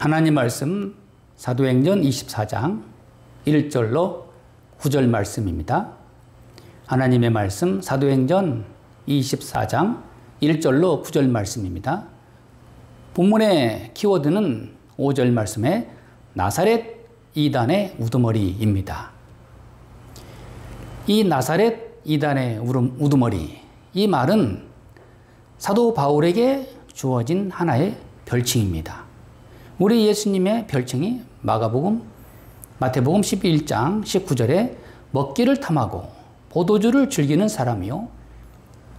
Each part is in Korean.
하나님 말씀 사도행전 24장 1절로 9절 말씀입니다. 하나님의 말씀 사도행전 24장 1절로 9절 말씀입니다. 본문의 키워드는 5절 말씀에 나사렛 이단의 우두머리입니다. 이 나사렛 이단의 우두머리, 이 말은 사도 바울에게 주어진 하나의 별칭입니다. 우리 예수님의 별칭이 마태복음 11장 19절에 먹기를 탐하고 포도주를 즐기는 사람이요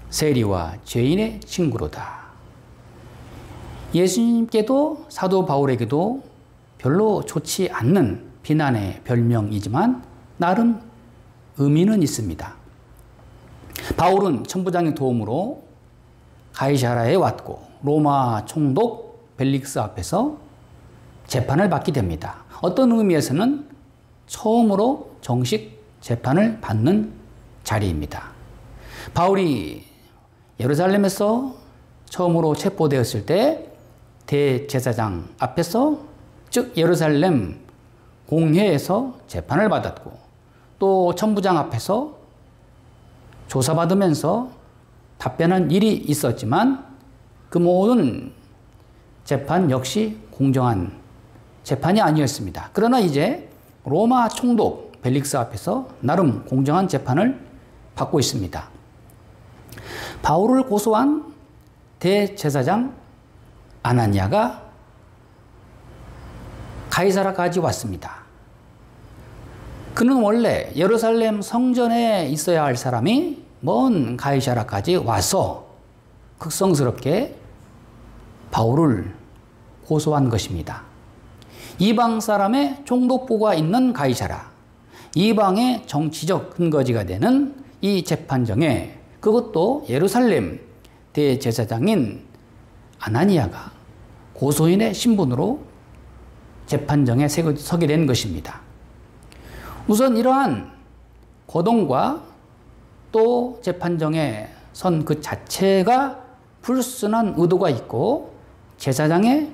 세리와 죄인의 친구로다. 예수님께도 사도 바울에게도 별로 좋지 않는 비난의 별명이지만 나름 의미는 있습니다. 바울은 천부장의 도움으로 가이사랴에 왔고 로마 총독 벨릭스 앞에서 재판을 받게 됩니다. 어떤 의미에서는 처음으로 정식 재판을 받는 자리입니다. 바울이 예루살렘에서 처음으로 체포되었을 때 대제사장 앞에서, 즉 예루살렘 공회에서 재판을 받았고 또 천부장 앞에서 조사받으면서 답변한 일이 있었지만 그 모든 재판 역시 공정한 재판이 아니었습니다. 그러나 이제 로마 총독 벨릭스 앞에서 나름 공정한 재판을 받고 있습니다. 바울을 고소한 대제사장 아나니아가 가이사랴까지 왔습니다. 그는 원래 예루살렘 성전에 있어야 할 사람이 먼 가이사랴까지 와서 극성스럽게 바울을 고소한 것입니다. 이방 사람의 총독부가 있는 가이사랴, 이방의 정치적 근거지가 되는 이 재판정에 그것도 예루살렘 대제사장인 아나니아가 고소인의 신분으로 재판정에 서게 된 것입니다. 우선 이러한 거동과 또 재판정에 선 그 자체가 불순한 의도가 있고 제사장의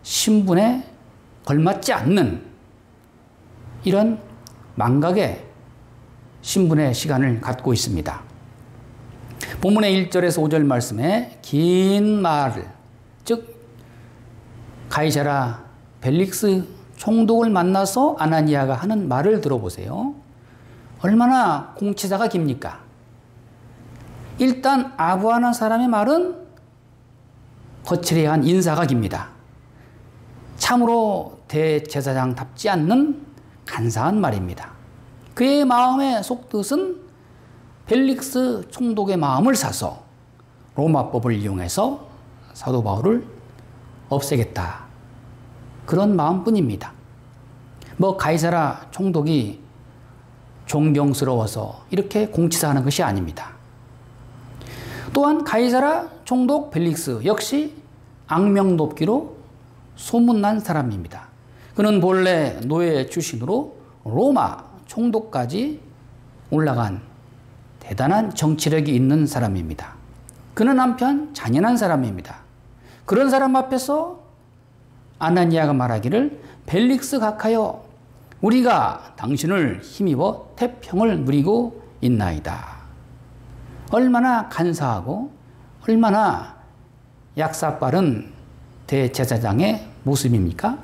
신분에 걸맞지 않는 이런 망각의 신분의 시간을 갖고 있습니다. 본문의 1절에서 5절 말씀에 긴 말을, 즉 가이사랴 벨릭스 총독을 만나서 아나니아가 하는 말을 들어보세요. 얼마나 공치사가 깁니까? 일단 아부하는 사람의 말은 거칠해야 인사가 깁니다. 참으로 대제사장답지 않는 간사한 말입니다. 그의 마음의 속뜻은 벨릭스 총독의 마음을 사서 로마법을 이용해서 사도 바울을 없애겠다. 그런 마음뿐입니다. 가이사랴 총독이 존경스러워서 이렇게 공치사하는 것이 아닙니다. 또한 가이사랴 총독 벨릭스 역시 악명 높기로 소문난 사람입니다. 그는 본래 노예 출신으로 로마 총독까지 올라간 대단한 정치력이 있는 사람입니다. 그는 한편 잔인한 사람입니다. 그런 사람 앞에서 아나니아가 말하기를 벨릭스 각하여 우리가 당신을 힘입어 태평을 누리고 있나이다. 얼마나 간사하고 얼마나 약삭빠른 대제사장의 모습입니까?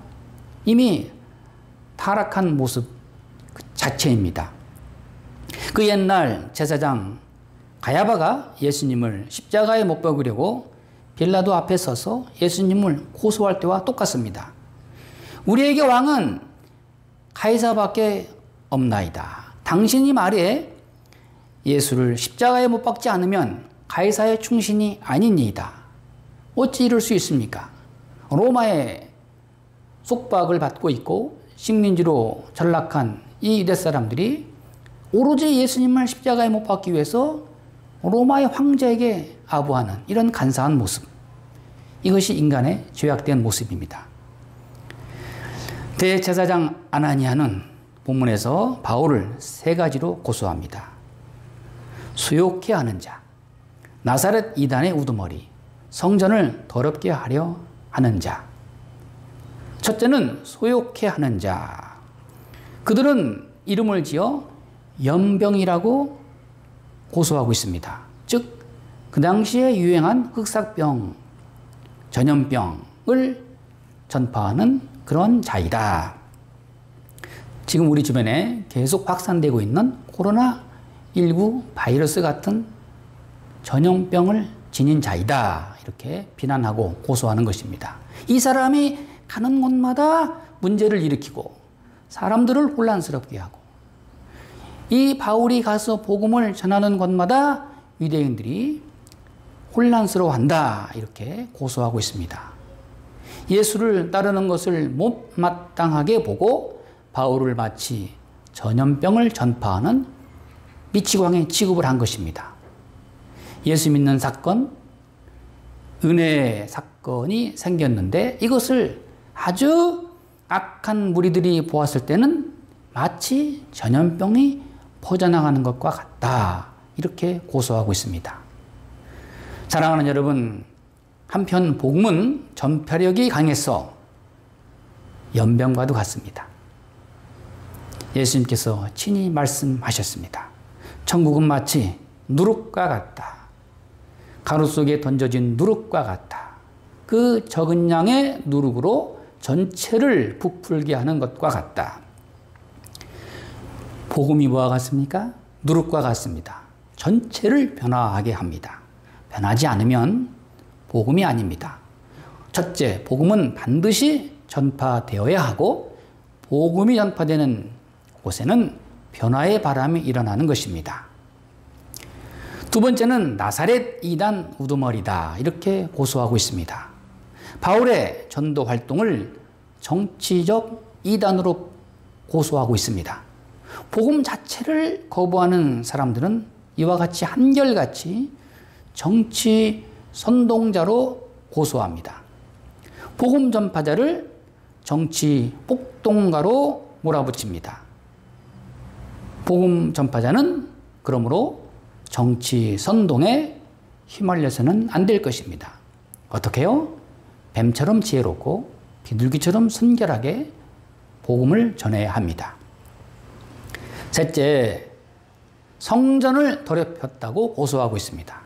이미 타락한 모습 그 자체입니다. 그 옛날 제사장 가야바가 예수님을 십자가에 못 박으려고 빌라도 앞에 서서 예수님을 고소할 때와 똑같습니다. 우리에게 왕은 가이사밖에 없나이다. 당신이 말해 예수를 십자가에 못 박지 않으면 가이사의 충신이 아니니이다. 어찌 이럴 수 있습니까? 로마의 속박을 받고 있고 식민지로 전락한 이 유대 사람들이 오로지 예수님을 십자가에 못 박기 위해서 로마의 황제에게 아부하는 이런 간사한 모습, 이것이 인간의 죄악된 모습입니다. 대제사장 아나니아는 본문에서 바울을 세 가지로 고소합니다. 수욕해 하는 자, 나사렛 이단의 우두머리, 성전을 더럽게 하려 하는 자. 첫째는 소욕해 하는 자. 그들은 이름을 지어 연병이라고 고소하고 있습니다. 즉, 그 당시에 유행한 흑사병, 전염병을 전파하는 그런 자이다. 지금 우리 주변에 계속 확산되고 있는 코로나19 바이러스 같은 전염병을 지닌 자이다. 이렇게 비난하고 고소하는 것입니다. 이 사람이 가는 곳마다 문제를 일으키고 사람들을 혼란스럽게 하고 이 바울이 가서 복음을 전하는 곳마다 유대인들이 혼란스러워한다. 이렇게 고소하고 있습니다. 예수를 따르는 것을 못마땅하게 보고 바울을 마치 전염병을 전파하는 미치광이 취급을 한 것입니다. 예수 믿는 사건, 은혜 사건이 생겼는데 이것을 아주 악한 무리들이 보았을 때는 마치 전염병이 퍼져나가는 것과 같다. 이렇게 고소하고 있습니다. 사랑하는 여러분, 한편 복음은 전파력이 강해서 연병과도 같습니다. 예수님께서 친히 말씀하셨습니다. 천국은 마치 누룩과 같다. 가루 속에 던져진 누룩과 같다. 그 적은 양의 누룩으로 전체를 부풀게 하는 것과 같다. 복음이 뭐와 같습니까? 누룩과 같습니다. 전체를 변화하게 합니다. 변하지 않으면 복음이 아닙니다. 첫째, 복음은 반드시 전파되어야 하고 복음이 전파되는 곳에는 변화의 바람이 일어나는 것입니다. 두 번째는 나사렛 이단 우두머리다. 이렇게 고소하고 있습니다. 바울의 전도 활동을 정치적 이단으로 고소하고 있습니다. 복음 자체를 거부하는 사람들은 이와 같이 한결같이 정치 선동자로 고소합니다. 복음 전파자를 정치 폭동가로 몰아붙입니다. 복음 전파자는 그러므로 정치 선동에 휘말려서는 안 될 것입니다. 어떻게요? 뱀처럼 지혜롭고 비둘기처럼 순결하게 복음을 전해야 합니다. 셋째, 성전을 더럽혔다고 고소하고 있습니다.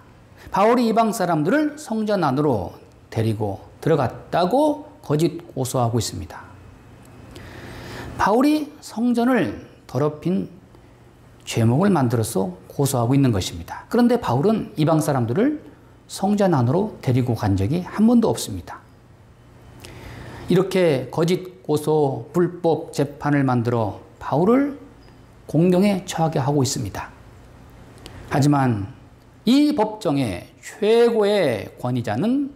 바울이 이방 사람들을 성전 안으로 데리고 들어갔다고 거짓 고소하고 있습니다. 바울이 성전을 더럽힌 죄목을 만들어서 고소하고 있는 것입니다. 그런데 바울은 이방 사람들을 성전 안으로 데리고 간 적이 한 번도 없습니다. 이렇게 거짓 고소, 불법 재판을 만들어 바울을 공경에 처하게 하고 있습니다. 하지만 이 법정의 최고의 권위자는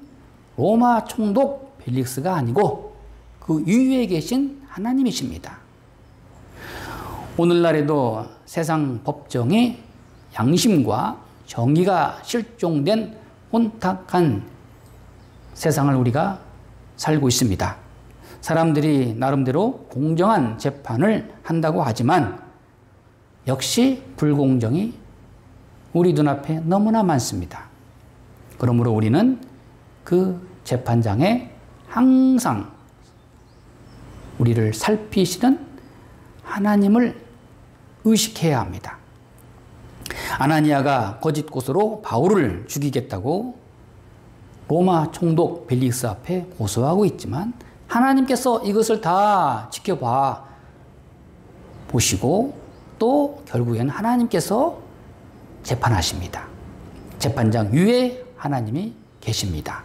로마 총독 벨릭스가 아니고 그 위에 계신 하나님이십니다. 오늘날에도 세상 법정에 양심과 정의가 실종된 혼탁한 세상을 우리가 살고 있습니다. 사람들이 나름대로 공정한 재판을 한다고 하지만 역시 불공정이 우리 눈앞에 너무나 많습니다. 그러므로 우리는 그 재판장에 항상 우리를 살피시는 하나님을 의식해야 합니다. 아나니아가 거짓 고소로 바울을 죽이겠다고 로마 총독 벨릭스 앞에 고소하고 있지만 하나님께서 이것을 다 지켜봐 보시고 또 결국에는 하나님께서 재판하십니다. 재판장 위에 하나님이 계십니다.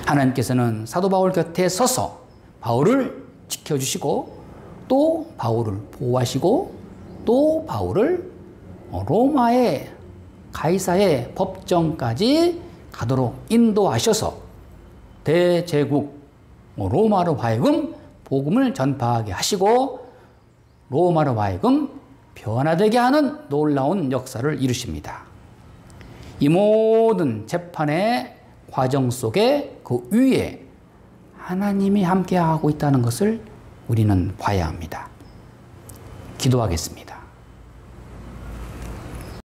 하나님께서는 사도 바울 곁에 서서 바울을 지켜주시고 또 바울을 보호하시고 또 바울을 로마의 가이사의 법정까지 가도록 인도하셔서 대제국 로마로 하여금 복음을 전파하게 하시고 로마로 하여금 변화되게 하는 놀라운 역사를 이루십니다. 이 모든 재판의 과정 속에 그 위에 하나님이 함께하고 있다는 것을 우리는 봐야 합니다. 기도하겠습니다.